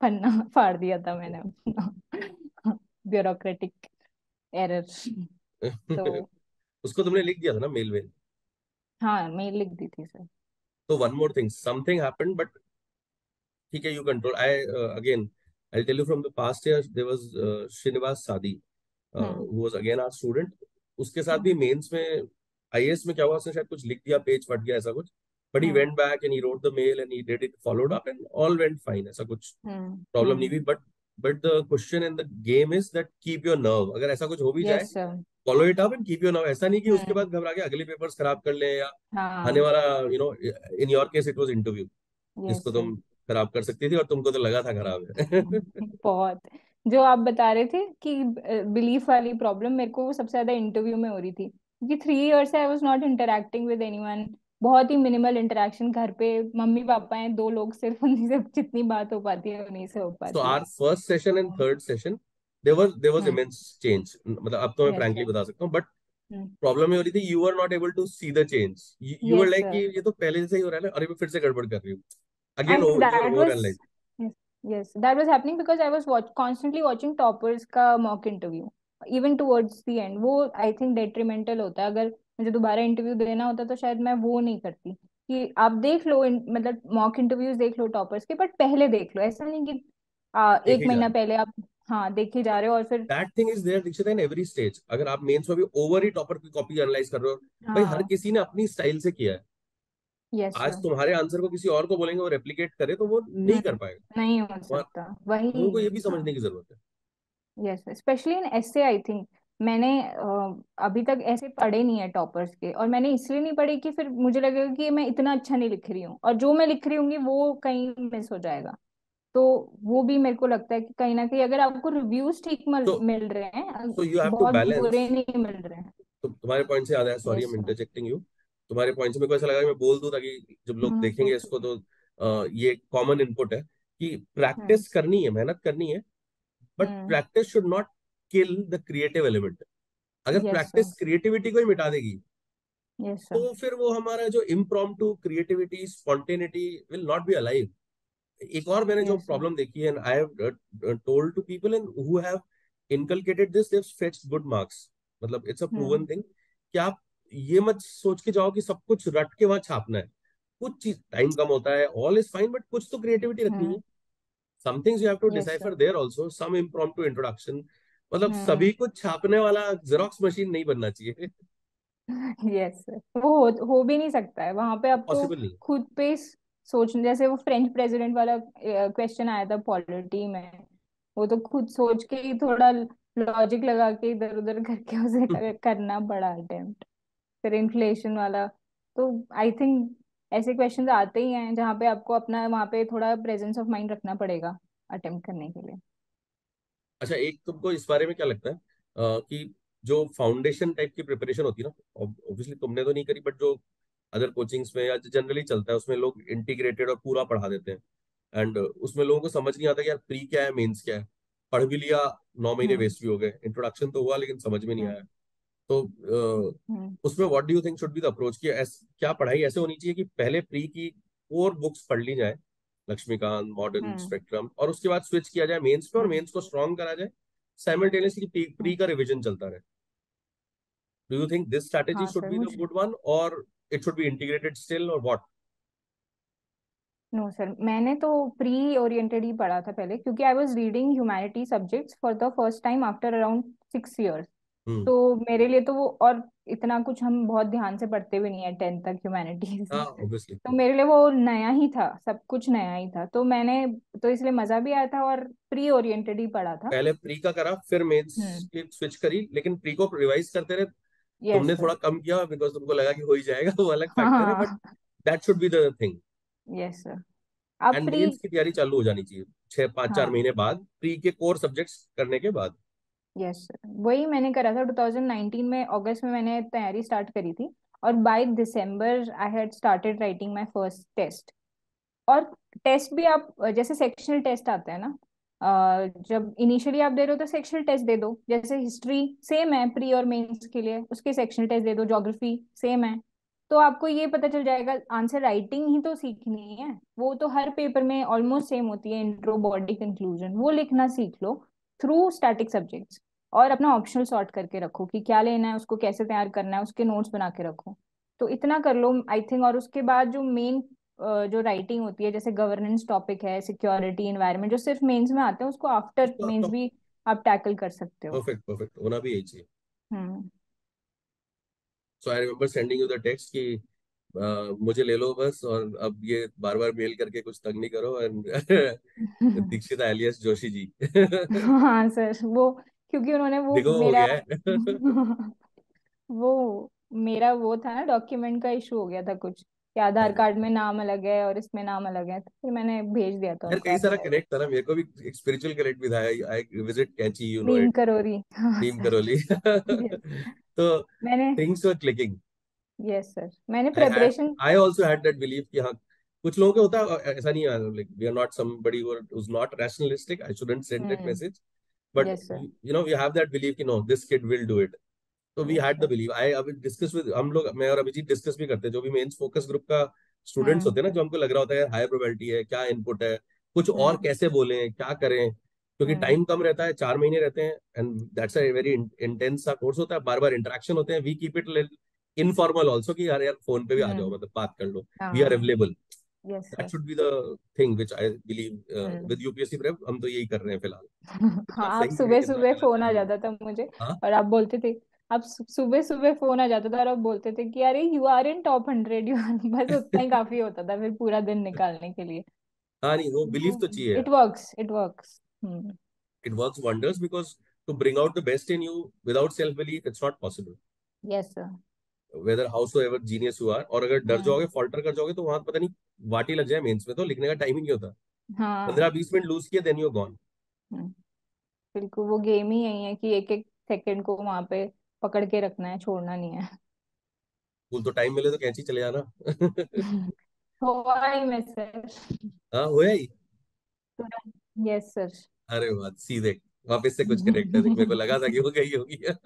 पन्ना फाड़ दिया था मैंने अपना, ब्यूरोक्रेटिक एरर. तो
उसको तुमने लिख दिया था ना मेल में.
हाँ, मेल लिख दी थी सर.
तो one more thing, something happened, but ठीक है, you control. I again I tell you from the past year, there was Srinivas Sadi,
hmm
who was again our student. उसके साथ भी
हम्म
मेंस में, आईएएस में क्या हुआ, उसने शायद कुछ लिख दिया, पेज फट गया, ऐसा कुछ. But he
hmm
went back and he wrote the male and he did it, followed up, and all went fine. ऐसा कुछ प्रॉब्लम नहीं
हम्म.
हुई. But the question in the game is that keep your nerve. अगर ऐसा कुछ हो भी जाए,
yes sir.
Follow it up and keep your nerve. ऐसा नहीं कि उसके
हम्म.
बाद घबरा के अगले पेपर्स खराब कर ले, या आने
हाँ.
वाला, in your case it was interview
yes
जिसको
सर.
तुम खराब कर सकती थी, और तुमको तो लगा था खराब है.
बहुत. जो आप बता रहे थे कि बिलीफ वाली प्रॉब्लम, मेरे को वो सबसे ज्यादा इंटरव्यू में हो रही थी, क्योंकि 3 इयर्स से I was not interacting with anyone. बहुत ही मिनिमल इंटरेक्शन. घर पे मम्मी पापा हैं, 2 लोग सिर्फ, उन्हीं से जितनी बात हो पाती है उन्हीं से हो
So
पाती है.
our first session and
तो
third session, there was
hmm.
immense change. मतलब अब तो मैं
यस
frankly
सर.
बता सकता हूँ, but प्रॉब्लम ये हो रही थी, you were not able to see the change. You were
yes
like कि
सर.
ये तो पहले से ही हो रहा है, अरे मैं फिर से गड़बड़ कर रही हूँ. Again,
And
you're
that
over
was,
analyzed.
yes, yes, that was happening because I was constantly watching toppers का mock interview. Even towards the end, वो I think detrimental होता है. अगर मुझे दोबारा इंटरव्यू देना होता तो शायद मैं वो नहीं करती. कि आप देख लो, मतलब मॉक इंटरव्यूज देख लो टॉपर्स के, बट पहले देख लो. ऐसा नहीं कि एक
देखे जा
महीना
रहे.
पहले आप, हाँ, देखे जा रहे हो और फिर.
That thing is there, Dikshita, in every stage. अगर आप मेंस में भी ओवर ही टॉपर की कॉपी एनालाइज कर रहे हो, भाई हर
हाँ.
किसी ने अपनी स्टाइल से किया है.
यस
आज
सर।
तुम्हारे आंसर को किसी और को बोलेंगे वो रेप्लिकेट करे तो वो नहीं कर पाएगा।
नहीं हो
और
सकता वही।
लोगों को ये भी
हाँ।
समझने की जरूरत है।
Yes, specially in essay I think. मैंने अभी तक ऐसे पढ़े नहीं है टॉपर्स के, और मैंने इसलिए नहीं पढ़े कि फिर मुझे लगेगा कि मैं इतना अच्छा नहीं लिख रही हूँ, और जो मैं लिख रही हूँगी वो कहीं मिस हो जाएगा। तो वो भी मेरे को लगता है कि कहीं ना कहीं अगर आपको रिव्यूज ठीक
तो
मिल रहे हैं,
यू हैव टू
बहुत
बैलेंस।
बुरे नहीं मिल रहे हैं।
तो तुम्हारे पॉइंट से याद आया, sorry I
yes
am
sir.
Interjecting you. तुम्हारे पॉइंट से मेरे को ऐसा लगा कि मैं बोल दूं ताकि जब लोग देखेंगे इसको तो ये कॉमन इनपुट है कि
हम्म।
प्रैक्टिस करनी है, मेहनत करनी है, but
hmm.
Practice should not kill the creative element. अगर
यस सर।
प्रैक्टिस क्रिएटिविटी को ही मिटा देगी
यस सर।
तो फिर वो हमारा जो impromptu creativity spontaneity will not be alive. एक और मैंने जो
यस सर।
प्रॉब्लम देखी है, I have told to people and who have inculcated this, they have fetched good marks. मतलब it's a
hmm.
Proven thing कि आप ये मत सोच के जाओ कि सब कुछ रट के वहां छापना है। कुछ चीज टाइम कम होता है, ऑल इज फाइन, बट कुछ तो क्रिएटिविटी रखनी है।
Hmm.
Some things you have to
yes
decipher
sir.
There also, some impromptu introduction. मतलब
हम्म।
सभी कुछ छापने वाला जेरोक्स मशीन नहीं बनना चाहिए।
Yes sir. वो हो भी नहीं सकता है वहां पे, आपको
पॉसिबल नहीं।
खुद पे सोचना। जैसे वो फ्रेंच प्रेसिडेंट वाला क्वेश्चन आया था पॉलिटी में, वो तो खुद सोच के ही थोड़ा लॉजिक लगा के इधर उधर करके उसे करना पड़ा अटेम्प्ट। फिर इन्फ्लेशन वाला। तो आई थिंक ऐसे क्वेश्चंस आते ही हैं जहाँ पे आपको अपना वहाँ पे थोड़ा प्रेजेंस ऑफ माइंड रखना पड़ेगा अटेम्प्ट करने के लिए।
अच्छा, एक तुमको इस बारे में क्या लगता है कि जो फाउंडेशन टाइप की प्रिपरेशन होती है ना, ऑब्वियसली तुमने तो नहीं करी, बट जो अदर कोचिंग्स में या जनरली चलता है उसमें लोग इंटीग्रेटेड और पूरा पढ़ा देते हैं। एंड उसमें लोगों को समझ नहीं आता कि यार प्री क्या है, मेंस क्या है। पढ़ भी लिया, 9 महीने
हम्म।
वेस्ट भी हो गए, इंट्रोडक्शन तो हुआ लेकिन समझ में नहीं आया।
हम्म।
तो
हम्म।
उसमें what do you think should be the approach, कि क्या पढ़ाई ऐसे होनी चाहिए कि पहले प्री की कोर बुक्स पढ़ ली जाए, लक्ष्मीकांत, मॉडर्न,
हम्म।
स्पेक्ट्रम, और उसके बाद स्विच किया जाए मेंस पे और
हम्म।
मेंस को स्ट्रॉन्ग करा जाए, साइमल्टेनियसली प्री
हम्म।
प्री का रिवीजन चलता रहे। Do you think this strategy
हाँ
शुड
सर।
बी द
मुझे
गुड वन, और it should be integrated still, और व्हाट?
नो सर, मैंने तो प्री ओरिएंटेड ही पढ़ा था पहले, क्योंकि I was reading humanity subjects for the first time after around 6 years.
Hmm.
तो मेरे लिए तो वो, और इतना कुछ हम बहुत ध्यान से पढ़ते भी नहीं है 10th तक ह्यूमैनिटीज।
हाँ ऑब्वियसली।
तो मेरे लिए वो नया ही था, सब कुछ नया ही था, तो मैंने तो इसलिए मजा भी आया था, और प्री ओरिएंटेड ही पढ़ा था।
पहले प्री का करा, फिर मेंस
हम्म।
की स्विच करी, लेकिन प्री को रिवाइज करते रहे।
यस
तुमने
सर।
थोड़ा कम किया बिकॉज तुमको लगा कि हो ही जाएगा, वो अलग फैक्टर है, बट
हाँ।
That should be the thing.
Yes sir. आप
एंड
प्री।
मेंस की तैयारी चालू हो जानी चाहिए 6 5 4 महीने
हाँ।
बाद, प्री के कोर सब्जेक्ट्स करने के बाद।
यस सर, वही मैंने करा था 2019 में, अगस्त में मैंने तैयारी स्टार्ट करी थी। और by December I had started writing my first test. और टेस्ट भी आप जैसे सेक्शनल टेस्ट आते हैं ना, जब इनिशियली आप दे रहे हो तो सेक्शनल टेस्ट दे दो, जैसे हिस्ट्री सेम है प्री और मेंस के लिए, उसके सेक्शनल टेस्ट दे दो, ज्योग्राफी सेम है। तो आपको ये पता चल जाएगा, आंसर राइटिंग ही तो सीखनी है, वो तो हर पेपर में ऑलमोस्ट सेम होती है, इंट्रो, बॉडी, कंक्लूजन, वो लिखना सीख लो थ्रू स्टैटिक सब्जेक्ट्स। और अपना ऑप्शनल सॉर्ट करके रखो कि क्या लेना है, उसको कैसे तैयार करना है, उसके नोट्स बना के रखो। तो इतना कर लो आई थिंक। और उसके बाद जो मेन जो राइटिंग होती है, जैसे गवर्नेंस टॉपिक है, सिक्योरिटी, एनवायरनमेंट, जो सिर्फ मेंस में आते हैं, उसको आफ्टर
उसको
मेंस
तो
भी आप टैकल कर सकते हो।
परफेक्ट परफेक्ट होना भी यही चाहिए।
Hmm.
So I remember sending you the text कि मुझे ले लो बस, और अब ये बार बार मेल करके कुछ तंग नहीं करो, and Dikshita alias Joshi ji.
हाँ सर, वो क्योंकि उन्होंने वो
देखो हो
मेरा
गया है।
वो मेरा वो था ना, डॉक्यूमेंट का इशू हो गया था कुछ, कि आधार कार्ड में नाम अलग है और इसमें नाम अलग है, तो फिर मैंने भेज दिया था
यार
उनको
कई सारा
अप्लाई।
कनेक्ट था ना, मेरे को भी एक स्पिरिचुअल कनेक्ट भी था। I visit Kainchi, you know
Neem
it,
Karori, हाँ
टीम
सर।
करोली।
यस।
तो
मैंने।
Things were clicking.
Yes sir, मैंने
I had
preparation.
I also had that believe कि हाँ, कुछ लोगों के होता है ऐसा नहीं है, like we are not somebody who is not rationalistic, I shouldn't send that
hmm.
Message, but
yes sir.
You know we have that believe कि no this kid will do it. तो we
yes
had the
sir.
Believe. I अभी discuss with हम लोग, मैं और Abhijit discuss भी करते हैं, जो भी मेंस फोकस ग्रुप का स्टूडेंट्स
हम्म।
होते हैं ना, जो हमको लग रहा होता है हाई प्रोबेबिलिटी है, क्या इनपुट है, कुछ और
हम्म।
कैसे बोलें, क्या करें, क्योंकि
हम्म।
टाइम कम रहता है, 4 महीने रहते हैं, and that's a very intense सा कोर्स होता है, बार बार इंटरेक्शन होते हैं। We keep it informal also कि यार यार फोन पे भी आ जाओ,
हम्म।
मतलब बात कर लो, वी आर
हाँ।
Available.
Yes
that
sir.
Should be the thing which I believe
hmm.
With UPSC prep. हम तो यही कर रहे हैं फिलहाल।
हाँ,
कितना
आप
सही है
सुबह
कितना
सुबह
गलत
फोन
है
आ
हम।
जाता था मुझे,
हाँ।
और आप बोलते थे अब सुबह सुबह फोन आ जाता था और अब बोलते थे कि अरे you are in top 100, you are बस उतना ही काफी होता था फिर पूरा दिन निकालने के लिए।
हाँ नहीं, वो बिलीव तो चाहिए
इट
यार.
Works, it works. Hmm.
It works wonders because to bring out the best in you without self belief, it's not possible.
Yes sir.
Whether howsoever genius you are, और अगर डर
हम्म।
जाओगे, फॉल्टर कर जाओगे, तो वहां पता नहीं वाटी लग जाए मेंस में, तो लिखने का टाइम ही नहीं होता.
हाँ।
15-20 मिनट लूज किया, देन यू गॉन.
हम्म, बिल्कुल वो गेम ही यही है कि एक एक सेकंड को वहां पे पकड़ के रखना है, छोड़ना नहीं है।
स्कूल तो टाइम मिले तो कैंची चले जाना.
हुआ ही में सर।
हाँ हुआ ही.
तुरंत। Yes sir.
अरे वाह, सीधे वापस से कुछ करेक्ट है, देख मेरे को लगा था कि वो गई होगी. Great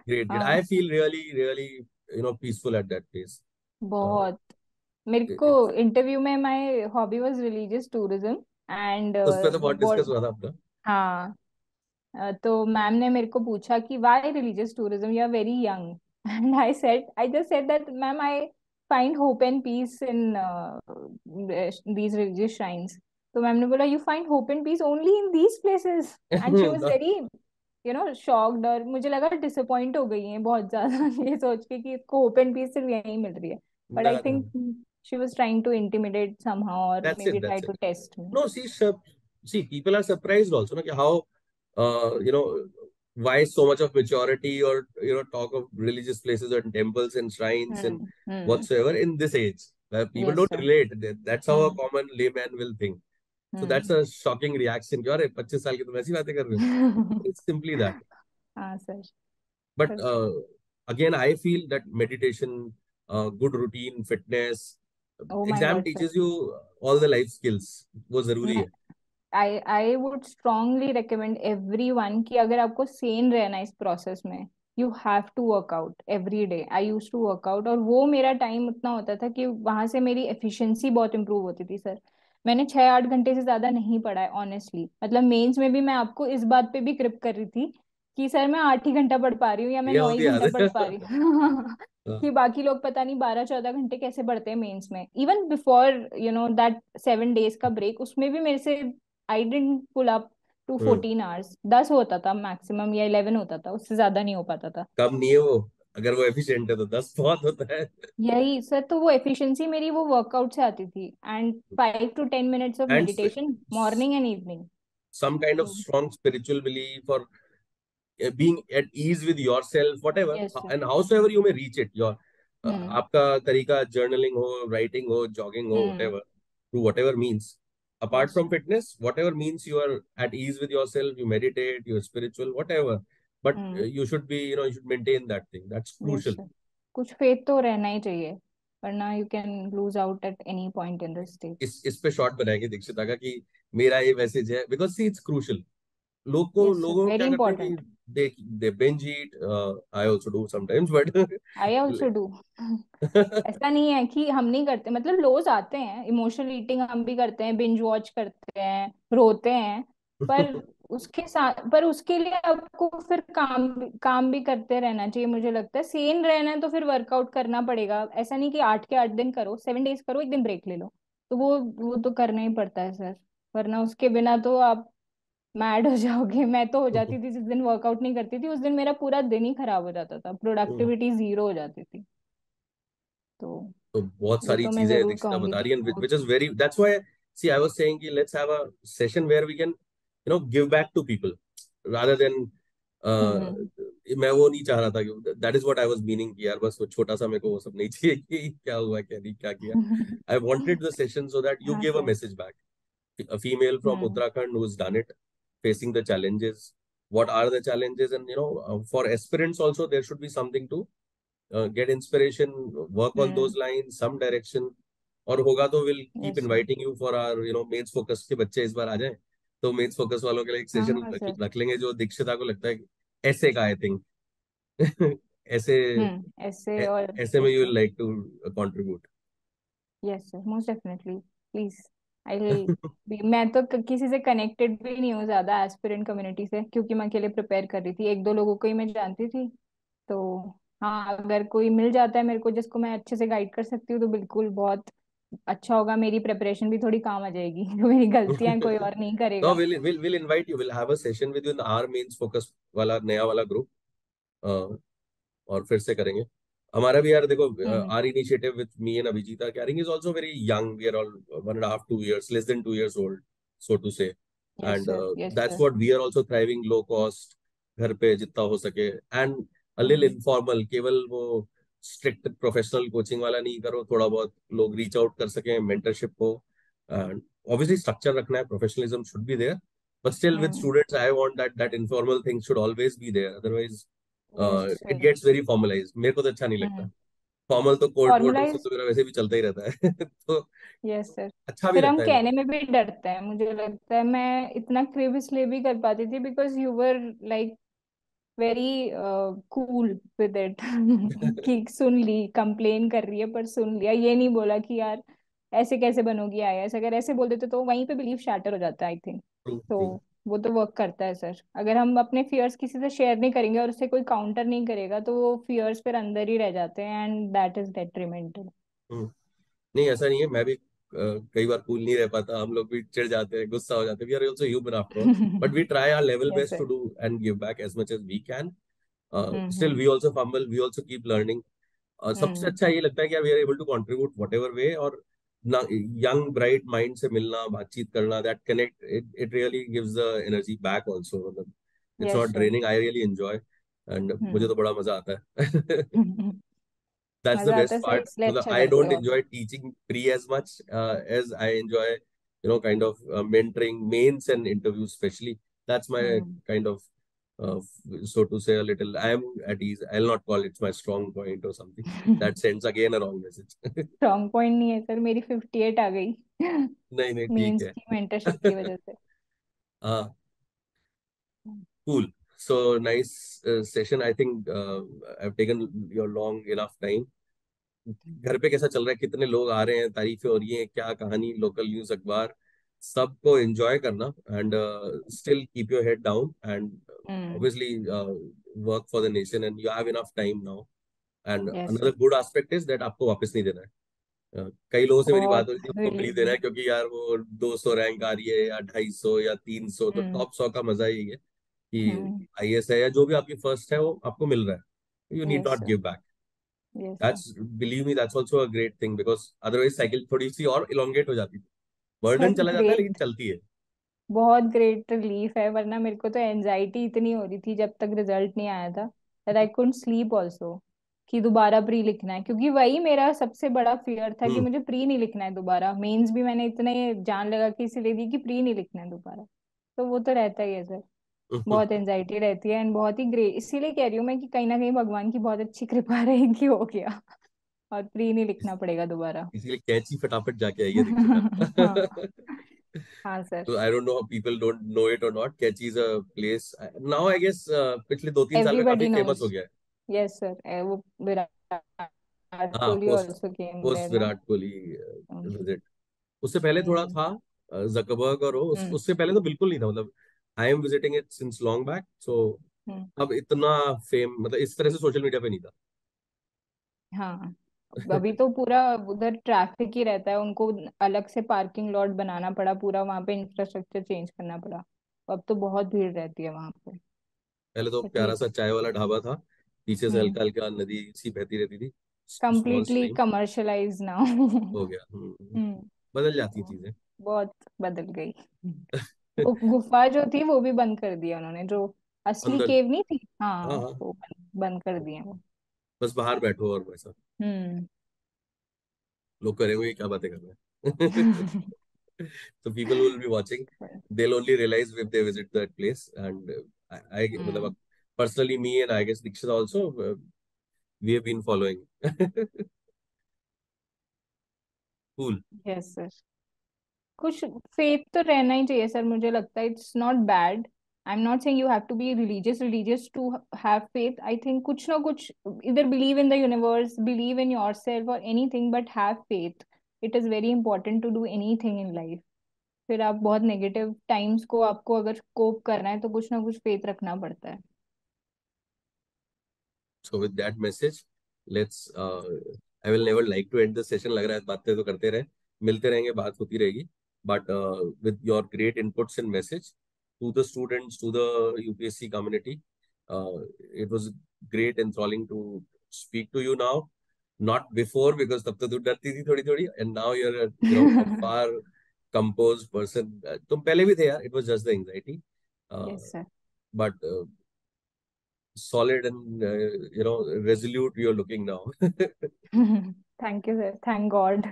great.
हाँ
I feel really really peaceful at that place.
बहुत। मेरे को इंटरव्यू में my hobby was religious tourism and
उस पे तो बहुत डिस्कस हुआ था अपना.
हाँ। तो मैम ने मेरे को पूछा कि why religious tourism, you are very young. And I just said that ma'am I find hope and peace in these religious shrines. तो मैम ने बोला you find hope and peace only in these places. And she was very shocked, और मुझे लगा disappoint हो गई है बहुत ज्यादा ये सोच के कि इसको होप एंड पीस सिर्फ यहीं मिल रही है। बट
ना
आई
ना.
Think she was trying to intimidate somehow और
That's
maybe
it.
Try
That's
to
it.
Test me.
No, see, people are surprised also, na, कि how, why so much of maturity or, talk of religious places and temples and shrines and
hmm.
whatsoever in this age. Where people
yes
don't
sir.
relate. That's how a
hmm.
common layman will think. So that's
hmm.
a shocking reaction. कि अरे 25 साल की तुम ऐसी बातें कर रहे हो. It's simply that.
हाँ sir.
But
sir.
again, I feel that meditation, good routine, fitness,
oh my
exam
God sir.
teaches you all the life skills. वो जरूरी
मैं
है.
I would strongly recommend everyone कि अगर आपको सेन रहना है इस प्रोसेस में, you have to work out every day. I use to work out और वो मेरा टाइम उतना होता था कि वहां से मेरी एफिशिएंसी बहुत इंप्रूव होती थी सर। मैंने 6-8 घंटे से ज्यादा नहीं पढ़ा है ऑनेस्टली। मतलब मेंस में भी मैं आपको इस बात पे भी क्रिप कर रही थी कि सर मैं 8 ही घंटा पढ़ पा रही हूँ या मैं
ये
नौ ही
होती है
घंटा पढ़
आदत.
पा रही हूँ कि
हाँ.
बाकी लोग पता नहीं 12-14 घंटे कैसे पढ़ते हैं मेंस में। इवन बिफोर दैट 7 डेज का ब्रेक, उसमें भी मेरे से I didn't pull up to
hmm.
14 hours. 10 होता था मैक्सिमम या 11 होता था, उससे ज्यादा नहीं हो पाता था।
कम नहीं है वो. अगर वो एफिशिएंट है तो 10 बहुत होता है.
यही सर, तो वो एफिशिएंसी मेरी वो वर्कआउट से आती थी। And 5 to 10 minutes of
and
meditation morning and evening.
some kind of
तो
strong spiritual belief or being at ease with yourself, whatever,
yes sir.
and howsoever you may reach it. Your
हम्म।
आपका तरीका journaling हो, writing हो, jogging हो,
हम्म।
whatever, through whatever means. Apart
yes
from
sir.
fitness, whatever means you are at ease with yourself, you meditate, you're spiritual, whatever. But
hmm.
you should be, you should maintain that thing. That's
yes
crucial.
Sir. कुछ faith तो रहना ही चाहिए, वरना you can lose out at any point in the stage.
इस पे short बनाएंगे दीक्षिता का कि मेरा ये मैसेज है, because see it's crucial.
Yes sir,
लोगों को
वेरी
क्या करते हैं कि
important.
They binge eat. I also do sometimes, but
I also do. ऐसा नहीं है कि हम नहीं करते, मतलब लोग आते हैं, इमोशनल ईटिंग हम भी करते हैं, बिंज वॉच करते हैं, रोते हैं। पर उसके लिए आपको फिर काम भी करते रहना चाहिए। मुझे लगता है सेन रहना है तो फिर वर्कआउट करना पड़ेगा। ऐसा नहीं कि 8 के 8 दिन करो, 7 डेज करो, एक दिन ब्रेक ले लो। तो वो तो करना ही पड़ता है सर, वरना उसके बिना तो आप मैड हो जाओगे। मैं तो हो जाती थी जिस दिन वर्कआउट नहीं करती थी, उस दिन मेरा पूरा दिन ही खराब हो जाता था, प्रोडक्टिविटी जीरो हो जाती थी। तो
तो बहुत
ये
सारी
तो मैं
चीजें
जरूर
दीक्षिता
कहूंगी
बता
कि
रही है, which is very, that's why, see, I was saying कि let's have a session where we can give back to people rather than uh,
हम्म।
मैं वो नहीं चाह रहा था कि that is what I was meaning कि यार बस वो छोटा सा मेरे को वो सब नहीं चाहिए कि क्या हुआ क्या नहीं क्या किया. I wanted the session so that you
हाँ
give a
sir.
message back. A female from
hmm.
Uttarakhand who's done it, facing the challenges. What are the challenges? And for aspirants also, there should be something to get inspiration, work on those
hmm.
lines, some direction. और होगा तो will keep
yes sir.
Inviting you for our mains focus के बच्चे इस बार आ जाएं. तो mains focus वालों के लिए एक सेशन
हाँ
रख,
सर।
रख लेंगे जो दीक्षिता को लगता है कि ऐसे का आई थिंक. ऐसे
ऐसे और
ऐसे में यू
ऐसे।
Will like to contribute.
Yes sir, most definitely, please. I will. मैं तो किसी से कनेक्टेड भी नहीं हूँ ज्यादा एस्पिरेंट कम्युनिटी से, क्योंकि मैं अकेले प्रिपेयर कर रही थी, 1-2 लोगों को ही मैं जानती थी। तो हाँ, अगर कोई मिल जाता है मेरे को जिसको मैं अच्छे से गाइड कर सकती हूँ तो बिल्कुल बहुत अच्छा होगा। मेरी प्रिपरेशन भी थोड़ी काम आ जाएगी तो मेरी गलतियां कोई और नहीं
No,
करेगा।
we'll invite you. We'll have a session with you in our mains focus वाला नया वाला group. और फिर से करेंगे। हमारा भी यार देखो,
hmm.
Our initiative with me and Abhijita caring is also very young, we are all 1.5 2 years, less than 2 years old, so to say.
Yes
and
sir, yes
that's
sir.
What we are also thriving, low cost, घर पे जितना हो सके, and a little
hmm.
Informal, केवल वो strict professional coaching वाला नहीं करो, थोड़ा बहुत लोग रीच आउट कर सकें, मेंटरशिप हो। एंड ऑब्वियसली स्ट्रक्चर रखना है, professionalism should be there, but still with
hmm.
students I want that informal thing should always be there, otherwise
yes
it
sir.
gets very formalized, मेरे को तो अच्छा नहीं लगता।
हम्म।
फॉर्मल तो कोर्ट वोट वो सब
फॉर्मुलाइज।
तो मेरा वैसे भी चलता ही रहता है तो
यस सर।
अच्छा भी
फिर हम
लगता है नहीं।
कहने में भी डरते हैं, मुझे लगता है मैं इतना क्रिब इसलिए भी कर पाती थी because you were like very cool with it कि सुन ली, कंप्लेन कर रही है पर सुन लिया, ये नहीं बोला कि यार ऐसे कैसे बनोगी आईएएस। अगर ऐसे बोल देते तो वहीं पे बिलीफ शैटर हो जाता है आई थिंक।
ट्रू
तो
ट्रू।
वो तो वर्क करता है सर। अगर हम अपने फियर्स किसी से शेयर नहीं करेंगे और उससे कोई काउंटर नहीं करेगा तो वो फियर्स फिर अंदर ही रह जाते हैं एंड दैट इज डेट्रीमेंटल।
नहीं ऐसा नहीं है, मैं भी कई बार कूल नहीं रह पाता, हम लोग भी चिढ़ जाते हैं, गुस्सा हो जाते हैं, we are also human after all, but we try our level
yes
best to
sir.
Do and give back as much as we can. Still
hmm.
We also fumble, we also keep learning. और सबसे
hmm.
अच्छा ये लगता है कि we are able to contribute whatever way, और ना young bright mind से मिलना, बातचीत करना, that connect, it really gives the energy back also, मतलब it's
yes
not
sir.
Draining, I really enjoy, and मुझे
हम्म।
तो बड़ा मजा आता है that's the
मजा आता
best
है सर,
part.
इसलिए
मतलब
अच्छा
I
करते
don't
हो आप।
enjoy teaching pre as much as I enjoy, kind of mentoring mains and interviews, especially. That's my
hmm.
kind of, uh, so to say, a little. I am at ease. I'll not call it my strong point or something. That sends again a wrong message.
Strong point नहीं है sir, मेरी 58 आ गई
नहीं नहीं ठीक
means
है।
की mentorship की वजह से।
हाँ, cool. So nice session. I think I've taken your long enough time. घर पे कैसा चल रहा है, कितने लोग आ रहे हैं, तारीफें हो रही हैं, क्या कहानी, लोकल न्यूज, अखबार, सबको एंजॉय करना, and still keep your head down, and
hmm.
obviously work for the nation, and you have enough time now. And
yes
another
sir.
Good aspect is that आपको वापस नहीं देना है। कई लोगों से मेरी बात
बहुत
हो रही थी, उनको नहीं देना
रिलीविंग।
है क्योंकि यार वो 200 रैंक आ रही है या 250 या 300, तो
हम्म।
टॉप 100 का मजा यही है कि
हम्म।
आईएएस है या जो भी आपकी फर्स्ट है वो आपको मिल रहा है, you need
yes
not
sir.
Give back.
Yes sir.
That's, believe me, that's also a great thing, because otherwise cycle थोड़ी सी और elongate हो जाती है,
सर
बर्डन चला जाता है लेकिन
ग्रेट,
चलती है।
बहुत ग्रेट रिलीफ है, वरना मेरे को तो एनजाइटी इतनी हो रही थी जब तक रिजल्ट नहीं आया था that I couldn't sleep also कि दोबारा प्री लिखना है, क्योंकि वही मेरा सबसे बड़ा फियर था कि
हम्म
मुझे प्री नहीं लिखना है दोबारा। मेंस भी मैंने इतने जान लगा के इसीलिए दी कि प्री नहीं लिखना है दोबारा। तो वो तो रहता ही है सर, बहुत एनजाइटी रहती है एंड बहुत ही ग्रेट, इसीलिए कह रही हूँ मैं कि कहीं ना कहीं भगवान की बहुत अच्छी कृपा रहेगी हो गया और प्री नहीं लिखना पड़ेगा दोबारा।
इसीलिए कैंची फटाफट जाके आई है
हाँ।
दीक्षिता
हाँ सर।
तो I don't know people don't know it और not, Kainchi is a place now, I guess पिछले 2 3 साल में काफी
एवरीबडी
फेमस हो
नोज।
गया है।
यस सर, वो विराट
हाँ,
Kohli
post
also came
post
there ना।
विराट कोहली विजिट, उससे पहले थोड़ा
हम्म।
था जकबर्ग, और
हम्म।
उससे पहले तो बिल्कुल नहीं था, मतलब I am visiting it since long back, so
hmm.
अब इतना फेम, मतलब इस तरह से सोशल मीडिया पे नहीं था।
हाँ। अभी तो पूरा उधर ट्रैफिक ही रहता है, उनको अलग से पार्किंग लॉट बनाना पड़ा, पूरा वहां पे इंफ्रास्ट्रक्चर चेंज करना पड़ा। अब तो बहुत भीड़ रहती है वहां पे।
पहले तो
बट
प्यारा
ये
सा चाय वाला ढाबा था, पीछे से
हम्म
हल्का हल्का नदी सी बहती रहती थी, small
completely
stream.
Commercialise now
हो गया।
हम्म।
बदल जाती हैं चीजें।
बहुत बदल गई। वो गुफा जो थी वो भी बंद कर दिया उन्होंने, जो असली
अंदर,
केव नहीं थी,
हाँ
हाँ
हाँ,
वो बंद कर दिए वो।
बस बाहर बैठो और वैसा,
हम्म।
लोग करेंगे क्या बातें कर रहे हैं so people will be watching, they'll only realize if they visit that place, and I मतलब
हम्म।
personally me and I guess Dikshit also, we have been following cool.
Yes sir. कुछ फेथ तो रहना ही चाहिए सर, मुझे लगता है it's not bad. I am not saying you have to be religious religious to have faith. I think कुछ ना कुछ, इधर believe in the universe, believe in yourself और anything, but have faith. It is very important to do anything in life. फिर आप बहुत negative times को आपको अगर कोप करना है तो कुछ ना कुछ फेथ रखना पड़ता है।
So with that message, let's I will never like to end the session, लग रहा है बातें तो करते रहे, मिलते रहेंगे, बात होती रहेगी, but with your great inputs and message to the students, to the UPSC community, uh, it was great, enthralling to speak to you now. Not before, because तब तो तू डरती थी थोड़ी थोड़ी, and now you're a, a far composed person. तुम पहले भी थे यार. It was just the anxiety, uh,
Yes, sir.
but solid and resolute you're looking now.
Thank you, sir. Thank God.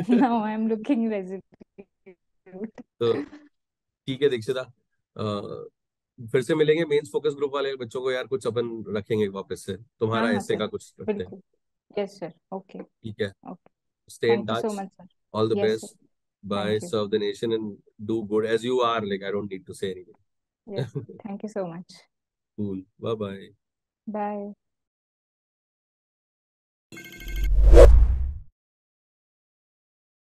Now I'm looking resolute.
तो ठीक है दीक्षिता, फिर से मिलेंगे. मेंस फोकस ग्रुप वाले बच्चों को यार कुछ अपन रखेंगे वापस से,
हाँ
तुम्हारा
हाँ
ऐसे
सर,
का कुछ रखते हैं.
बिल्कुल. Yes sir. ओके.
ठीक है.
Okay.
Stay in
thank you so
touch.
Much sir.
All the
yes sir.
best. Bye.
Thank you.
Serve the nation and do good as you are. Like, I don't need to say
yes.
anything.
Thank you so much.
Cool. Bye bye.
Bye.